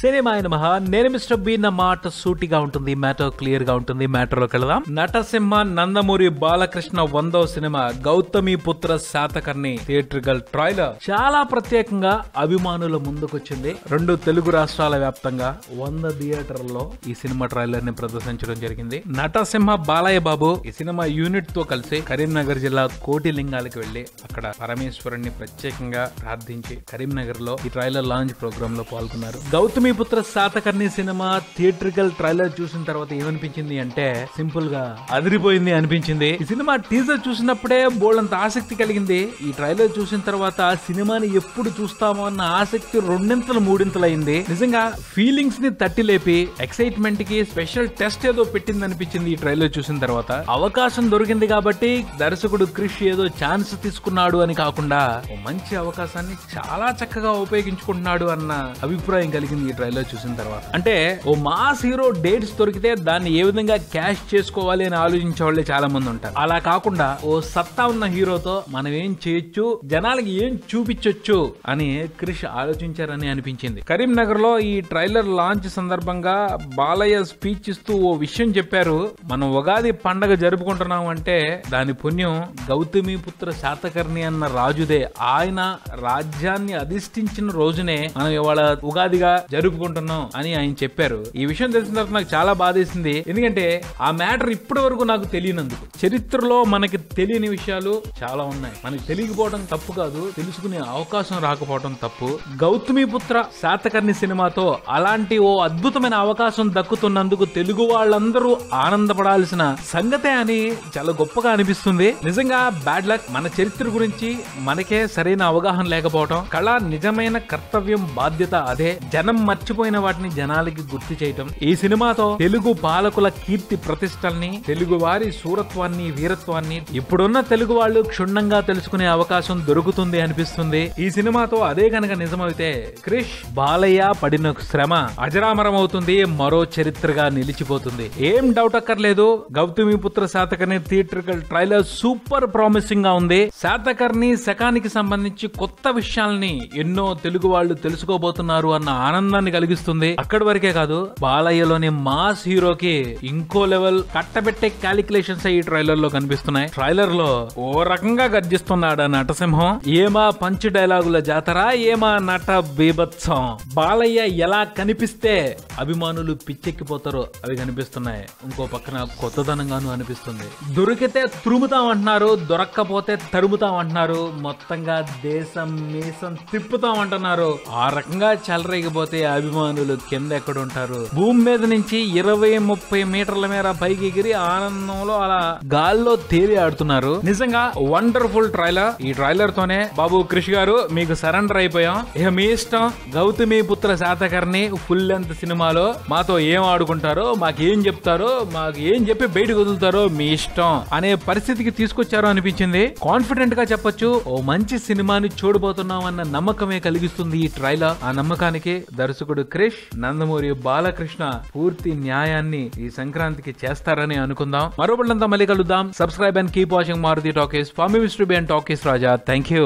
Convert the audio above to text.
Cinema మహా నేను mister B. నా మాట సూటిగా ఉంటుంది, మ్యాటర్ క్లియర్ గా ఉంటుంది. మ్యాటర్ లోకి వెళదాం. నటసింహ నందమూరి బాలకృష్ణ 100వ సినిమా గౌతమి పుత్ర శాతకర్ణి థియేట్రికల్ ట్రైలర్ చాలా ప్రత్యేకంగా అభిమానుల ముందుకొచ్చింది. 2 తెలుగు రాష్ట్రాల వ్యాప్తంగా 100 థియేటర్లలో ఈ సినిమా ట్రైలర్ ని ప్రదర్శించడం జరిగింది. నటసింహ బాలయ్య బాబు ఈ సినిమా యూనిట్ తో కలిసి కరీంనగర్ జిల్లా కోటిలింగాలకి వెళ్లి అక్కడ పరమేశ్వరుణ్ణి ప్రత్యేకంగా ప్రార్థించి కరీంనగర్ లో ఈ ట్రైలర్ లాంచ్ ప్రోగ్రామ్ లో పాల్గొన్నారు. గౌతమి పుత్ర శాతకర్ణి సినిమా థియేట్రికల్ ట్రైలర్ చూసిన తర్వాత ఏమనిపించింది అంటే సింపుల్ గా అదిరిపోయింది అనిపించింది. ఈ సినిమా టీజర్ చూసినప్పుడే బోల్డంత ఆసక్తి కలిగింది. ఈ ట్రైలర్ చూసిన తర్వాత సినిమాని ఎప్పుడు చూస్తామో అన్న ఆసక్తి 2 3 అయింది. నిజంగా ఫీలింగ్స్ ని తట్టి లేపి ఎక్సైట్మెంట్ కి స్పెషల్ టెస్ట్ ఏదో పెట్టింది అనిపించింది ఈ ట్రైలర్ చూసిన తర్వాత. అవకాశం దొరికింది కాబట్టి దర్శకుడు క్రిష్ ఏదో ఛాన్స్ తీసుకున్నాడు అని కాకుండా ఓ మంచి అవకాశాన్ని చాలా చక్కగా ఉపయోగించుకుంటున్నాడు అన్న అభిప్రాయం కలిగింది ఈ ట్రైలర్ చూసిన తర్వాత. అంటే ఓ మాస్ హీరో డేట్స్ దొరికితే దాన్ని ఏ విధంగా క్యాష్ చేసుకోవాలి అని ఆలోచించే వాళ్ళే చాలా మంది ఉంటారు. అలా కాకుండా ఓ సత్తా ఉన్న హీరోతో మనం ఏం చేయొచ్చు, జనాలకి ఏం చూపించొచ్చు అని క్రిష్ ఆలోచించారని అనిపించింది. కరీంనగర్ లో ఈ ట్రైలర్ లాంచ్ సందర్భంగా బాలయ్య స్పీచ్ ఇస్తూ ఓ విషయం చెప్పారు. మనం ఉగాది పండగ జరుపుకుంటున్నాం అంటే దాని పుణ్యం గౌతమి పుత్ర శాతకర్ణి అన్న రాజుదే. ఆయన రాజ్యాన్ని అధిష్ఠించిన రోజునే మనం ఇవాళ ఉగాదిగా జరుపుకుంటున్నాం అని ఆయన చెప్పారు. ఈ విషయం తెలిసిన తర్వాత నాకు చాలా బాధేసింది. ఎందుకంటే ఆ మ్యాటర్ ఇప్పటి వరకు నాకు తెలియనందుకు. చరిత్రలో మనకి తెలియని విషయాలు చాలా ఉన్నాయి. మనకి తెలియకపోవడం తప్పు కాదు, తెలుసుకునే అవకాశం రాకపోవడం తప్పు. గౌతమి పుత్ర శాతకర్ణి సినిమాతో అలాంటి ఓ అద్భుతమైన అవకాశం దక్కుతున్నందుకు తెలుగు వాళ్ళందరూ ఆనందపడాల్సిన సంగతే అని చాలా గొప్పగా అనిపిస్తుంది. నిజంగా బ్యాడ్ లక్. మన చరిత్ర గురించి మనకే సరైన అవగాహన లేకపోవడం, కళ నిజమైన కర్తవ్యం బాధ్యత అదే. జనం మర్చిపోయిన వాటిని జనాలకి గుర్తు చేయటం. ఈ సినిమాతో తెలుగు పాలకుల కీర్తి ప్రతిష్టల్ని, తెలుగు వారి శూరత్వాన్ని, వీరత్వాన్ని ఇప్పుడున్న తెలుగు వాళ్ళు క్షుణ్ణంగా తెలుసుకునే అవకాశం దొరుకుతుంది అనిపిస్తుంది. ఈ సినిమాతో అదే గనక నిజమైతే క్రిష్ బాలయ్య పడిన శ్రమ అజరామరం అవుతుంది, మరో చరిత్రగా నిలిచిపోతుంది. ఏం డౌట్ అక్కర్లేదు. గౌతమి పుత్ర Satakarni theatrical trailer super promising గా ఉంది. శాతకర్ణి శకానికి సంబంధించి కొత్త విషయాల్ని ఎన్నో తెలుగు వాళ్ళు తెలుసుకోబోతున్నారు అన్న ఆనందాన్ని కలిగిస్తుంది. అక్కడి వరకే కాదు, బాలయ్యలోని మాస్ హీరోకి ఇంకో లెవెల్ కట్టబెట్టే క్యాలిక్యులేషన్స్ ఈ ట్రైలర్ లో కనిపిస్తున్నాయి. ట్రైలర్ లో ఓ రకంగా గర్జిస్తున్నాడు నటసింహం. ఏమా పంచ్ డైలాగుల జాతర, ఏమా నట బీభత్సం. బాలయ్య ఎలా కనిపిస్తే అభిమానులు పిచ్చెక్కిపోతారో అవి కనిపిస్తున్నాయి. ఇంకో పక్కన కొత్తదనంగాను అనిపిస్తుంది. దొరికితే తురుముతాం అంటున్నారు, దొరక్కపోతే తరుముతాం అంటున్నారు. మొత్తంగా దేశం మీసం తిప్పుతాం అంటున్నారు. ఆ రకంగా చెలరేగిపోతే అభిమానులు కింద ఎక్కడ ఉంటారు? భూమి మీద నుంచి 20-30 మీటర్ల మేర పైకి ఎగిరి ఆనందంలో అలా గాల్లో తేలి ఆడుతున్నారు. నిజంగా వండర్ఫుల్ ట్రైలర్. ఈ ట్రైలర్ తోనే బాబు క్రిష్ గారు మీకు సరెండర్ అయిపోయాం, ఇక మీ ఇష్టం. గౌతమి పుత్ర శాతకర్ణి ఫుల్ లెంత్ సినిమాలో మాతో ఏం ఆడుకుంటారో, మాకేం చెప్తారో, మాకు ఏం చెప్పి బయటకు వదులుతారో మీ ఇష్టం అనే పరిస్థితికి తీసుకొచ్చారో అనిపించింది. కాన్ఫిడెంట్ గా చెప్పొచ్చు, ఓ మంచి సినిమాని చూడబోతున్నాం అన్న నమ్మకమే కలిగిస్తుంది ఈ ట్రైలర్. ఆ నమ్మకానికి దర్శకుడు క్రిష్, నందమూరి బాలకృష్ణ పూర్తి న్యాయాన్ని ఈ సంక్రాంతికి చేస్తారని అనుకుందాం. మరో బళ్ళంతా మళ్ళీ కలుద్దాం. Subscribe and keep watching Maruthi talkies. For me mister B and talkies Raja. Thank you.